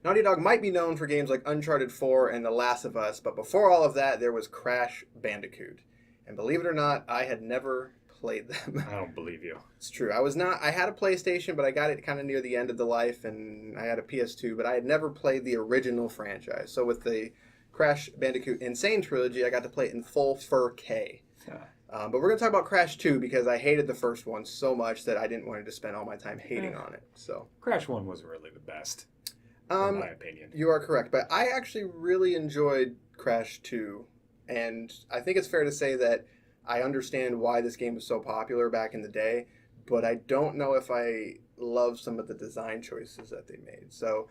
Naughty Dog might be known for games like Uncharted 4 and The Last of Us, but before all of that, there was Crash Bandicoot. And believe it or not, I had never played them. I don't believe you. It's true. I had a PlayStation, but I got it kind of near the end of the life, and I had a PS2, but I had never played the original franchise. So with the Crash Bandicoot Insane Trilogy, I got to play it in full 4K. But we're going to talk about Crash 2 because I hated the first one so much that I didn't want to spend all my time hating on it. So Crash 1 wasn't really the best, in my opinion. You are correct, but I actually really enjoyed Crash 2, and I think it's fair to say that I understand why this game was so popular back in the day, but I don't know if I love some of the design choices that they made. So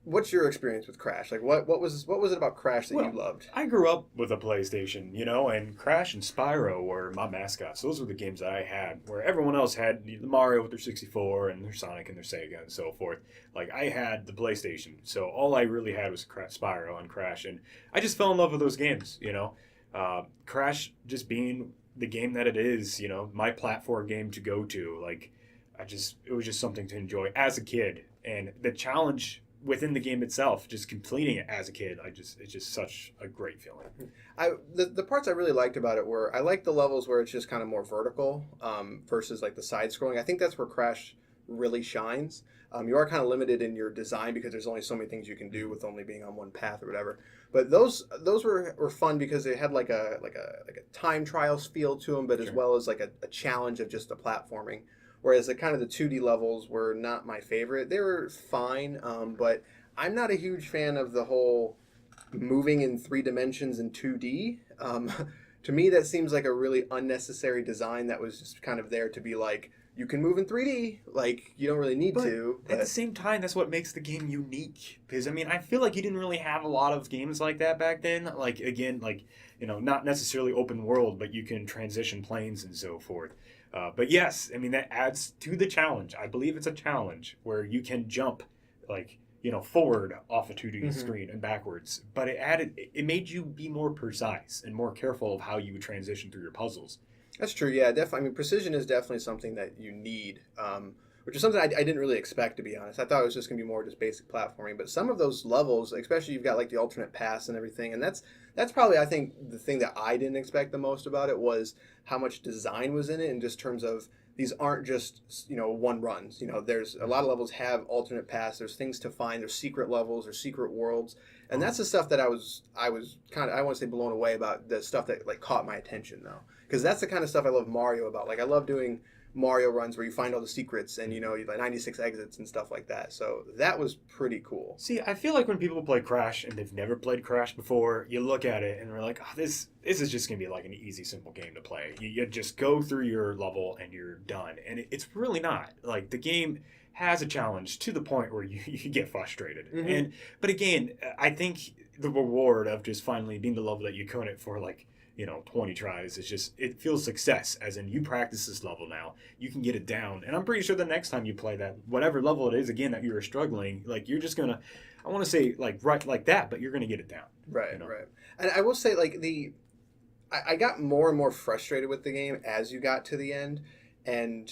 what's your experience with Crash? Like, what was it about Crash that you loved? I grew up with a PlayStation, and Crash and Spyro were my mascots. Those were the games that I had, where everyone else had the Mario with their 64 and their Sonic and their Sega and so forth. Like, I had the PlayStation, so all I really had was Spyro and Crash, and I just fell in love with those games, Crash just being the game that it is, my platform game to go to. Like, it was just something to enjoy as a kid, and the challenge within the game itself, just completing it as a kid, it's just such a great feeling. The parts I really liked about it were I liked the levels where it's just kind of more vertical versus like the side scrolling. I think that's where Crash really shines. You are kind of limited in your design because there's only so many things you can do with only being on one path or whatever. But those were fun because they had like a time trials feel to them, but as well as like a challenge of just the platforming. Whereas the kind of the 2D levels were not my favorite. They were fine, but I'm not a huge fan of the whole moving in 3 dimensions in 2D. To me, that seems like a really unnecessary design that was just kind of there to be like, you can move in 3D. Like, you don't really need to. But at the same time, that's what makes the game unique. Because, I feel like you didn't really have a lot of games like that back then. Like, again, not necessarily open world, but you can transition planes and so forth. But yes, that adds to the challenge. I believe it's a challenge where you can jump, forward off a 2D screen and backwards. But it made you be more precise and more careful of how you would transition through your puzzles. That's true, yeah, definitely. Precision is definitely something that you need, which is something I didn't really expect, to be honest. I thought it was just going to be more just basic platforming. But some of those levels, especially you've got like the alternate paths and everything, and that's probably, I think, the thing that I didn't expect the most about it was how much design was in it in just terms of these aren't just, one runs. There's a lot of levels have alternate paths. There's things to find. There's secret levels. There's secret worlds. And that's the stuff that I was kind of, I want to say, blown away about, the stuff that like caught my attention though. Because that's the kind of stuff I love Mario about. Like, I love doing Mario runs where you find all the secrets and, like 96 exits and stuff like that. So that was pretty cool. See, I feel like when people play Crash and they've never played Crash before, you look at it and they're like, oh, this is just going to be like an easy, simple game to play. You just go through your level and you're done. And it's really not. Like, the game has a challenge to the point where you get frustrated. But again, I think the reward of just finally being the level that you cone it for, 20 tries. It feels success, as in you practice this level now, you can get it down. And I'm pretty sure the next time you play that, whatever level it is, again, that you were struggling, you're just going to, I want to say, right like that, but you're going to get it down. Right, right. And I will say, I got more and more frustrated with the game as you got to the end. And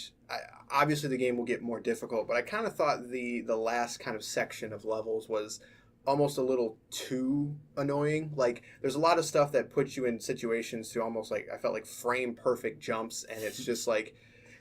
obviously the game will get more difficult, but I kind of thought the last kind of section of levels was almost a little too annoying. Like, there's a lot of stuff that puts you in situations to almost I felt like frame perfect jumps, and it's just like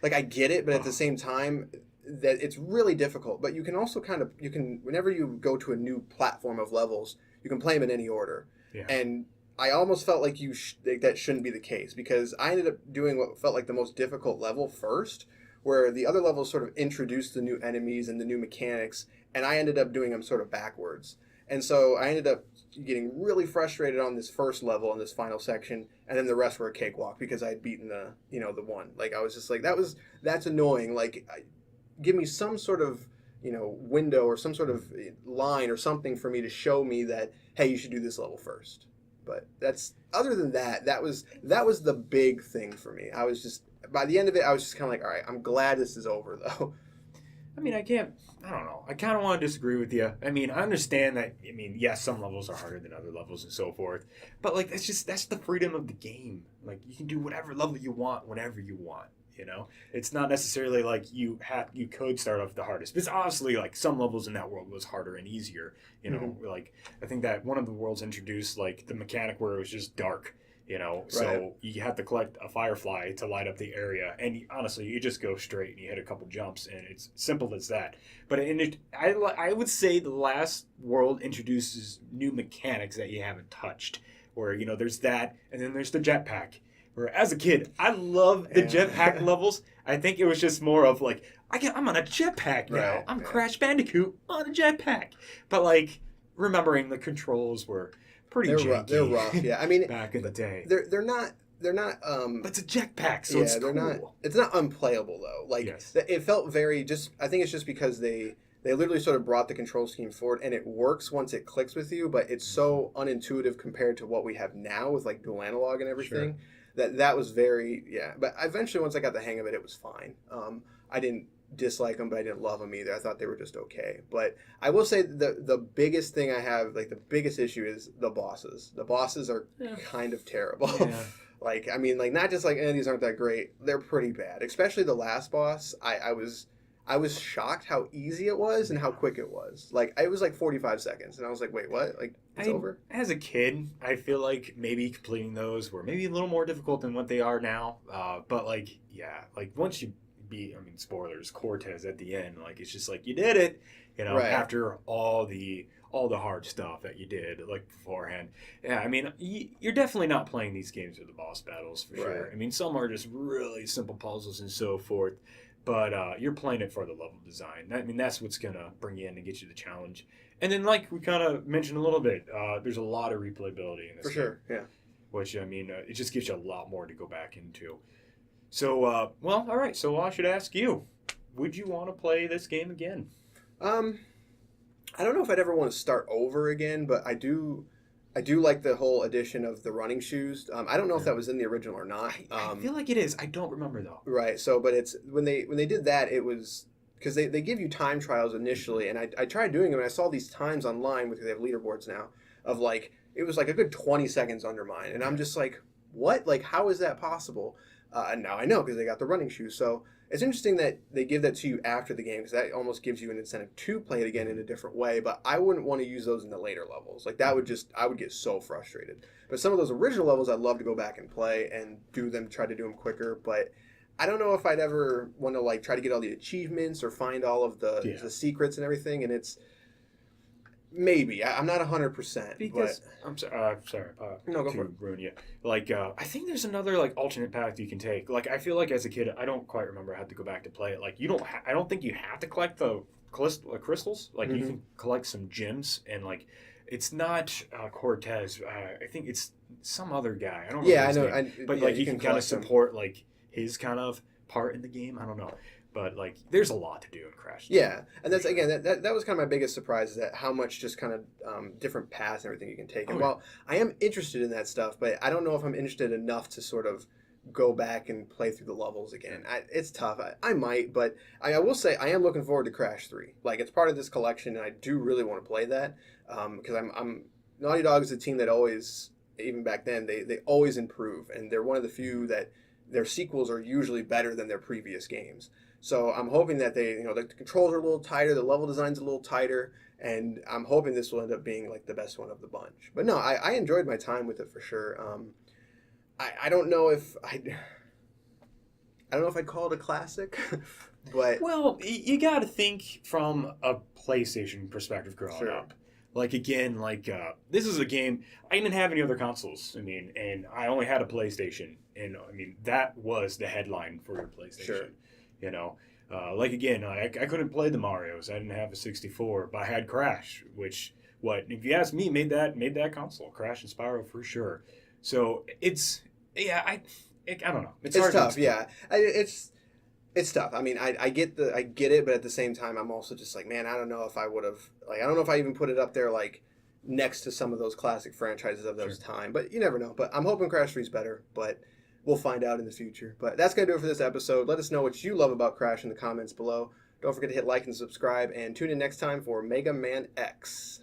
I get it, but at the same time that it's really difficult. But you can also whenever you go to a new platform of levels, you can play them in any order. Yeah. And I almost felt like that shouldn't be the case, because I ended up doing what felt like the most difficult level first, where the other levels sort of introduced the new enemies and the new mechanics, and I ended up doing them sort of backwards. And so I ended up getting really frustrated on this first level in this final section, and then the rest were a cakewalk because I had beaten the one. Like, I was just like, that's annoying. Like, give me some sort of, window or some sort of line or something for me to show me that, hey, you should do this level first. But other than that, that was the big thing for me. I was just, by the end of it, I was just kind of like, all right, I'm glad this is over though. I don't know. I kind of want to disagree with you. I understand that, yes, some levels are harder than other levels and so forth. But, that's the freedom of the game. Like, you can do whatever level you want, whenever you want. You know, it's not necessarily like you could start off the hardest. Because obviously, like some levels in that world was harder and easier. You know, like I think that one of the worlds introduced like the mechanic where it was just dark. You know, so you have to collect a firefly to light up the area, and honestly, you just go straight and you hit a couple jumps, and it's simple as that. But I would say the last world introduces new mechanics that you haven't touched. Where you know there's that, and then there's the jetpack. Where as a kid, I loved the jetpack levels. I think it was just more of like I'm on a jetpack now. Right, I'm Crash Bandicoot on a jetpack. But like remembering the controls were pretty janky. They're rough. Yeah, I mean, back in the day, they're not. But it's a jetpack, so it's they're cool. not. It's not unplayable though. Like it felt very just. I think it's just because they literally sort of brought the control scheme forward, and it works once it clicks with you. But it's so unintuitive compared to what we have now with like dual analog and everything. That was very But eventually, once I got the hang of it, it was fine. I didn't dislike them, but I didn't love them either. I thought they were just okay. But I will say the biggest thing I have, like the biggest issue, is the bosses. The bosses are kind of terrible. Yeah. Like I mean, like not just like these aren't that great. They're pretty bad. Especially the last boss. I was shocked how easy it was and how quick it was. Like it was like 45 seconds, and I was like, wait, what? Like it's over? As a kid, I feel like maybe completing those were maybe a little more difficult than what they are now. But like once you beat, I mean, spoilers, Cortez at the end, like it's just like you did it, you know, after all the hard stuff that you did like beforehand. Yeah, I mean, you're definitely not playing these games with the boss battles for sure. I mean, some are just really simple puzzles and so forth. But you're playing it for the level design. I mean, that's what's going to bring you in and get you the challenge. And then, like we kind of mentioned a little bit, there's a lot of replayability in this game. For sure, yeah. Which, I mean, it just gives you a lot more to go back into. So, well, all right. So I should ask you, would you want to play this game again? I don't know if I'd ever want to start over again, but I do like the whole addition of the running shoes. I don't know if that was in the original or not. I feel like it is. I don't remember though. Right. So, but it's when they did that, it was because they give you time trials initially, and I tried doing them, and I saw these times online because they have leaderboards now of like it was like a good 20 seconds under mine, and I'm just like, what? Like, how is that possible? And now I know because they got the running shoes. So it's interesting that they give that to you after the game because that almost gives you an incentive to play it again in a different way. But I wouldn't want to use those in the later levels. Like I would get so frustrated. But some of those original levels, I'd love to go back and play and try to do them quicker. But I don't know if I'd ever want to like try to get all the achievements or find all of the secrets and everything. And it's maybe I'm not 100%. Because I'm sorry. No, go for it. Ruin you. Like I think there's another like alternate path you can take. Like I feel like as a kid, I don't quite remember how to go back to play it. Like you don't. I don't think you have to collect the crystals. Like you can collect some gems and like. It's not Cortez. I think it's some other guy. I don't know. Yeah, I know. But like you can kind of support like his kind of part in the game. I don't know. But like, there's a lot to do in Crash. Yeah, and that's again that was kind of my biggest surprise is that how much just kind of different paths and everything you can take. And while I am interested in that stuff, but I don't know if I'm interested enough to sort of go back and play through the levels again. It's tough. I might, but I will say I am looking forward to Crash 3. Like it's part of this collection, and I do really want to play that because I'm Naughty Dog is a team that always, even back then, they always improve, and they're one of the few that their sequels are usually better than their previous games. So I'm hoping that the controls are a little tighter, the level design's a little tighter, and I'm hoping this will end up being like the best one of the bunch. But no, I enjoyed my time with it for sure. I don't know if I'd call it a classic, but you got to think from a PlayStation perspective growing up. Like again, this is a game I didn't have any other consoles. I mean, and I only had a PlayStation, and I mean that was the headline for your PlayStation. Sure. You know, like again, I couldn't play the Marios. I didn't have a 64, but I had Crash, which if you ask me, made that console, Crash and Spyro for sure. So it's I don't know. It's hard tough. It's tough. I mean, I get it, but at the same time, I'm also just like, man, I don't know if I would have I don't know if I even put it up there like next to some of those classic franchises of those time. But you never know. But I'm hoping Crash 3 is better, but we'll find out in the future. But that's going to do it for this episode. Let us know what you love about Crash in the comments below. Don't forget to hit like and subscribe, and tune in next time for Mega Man X.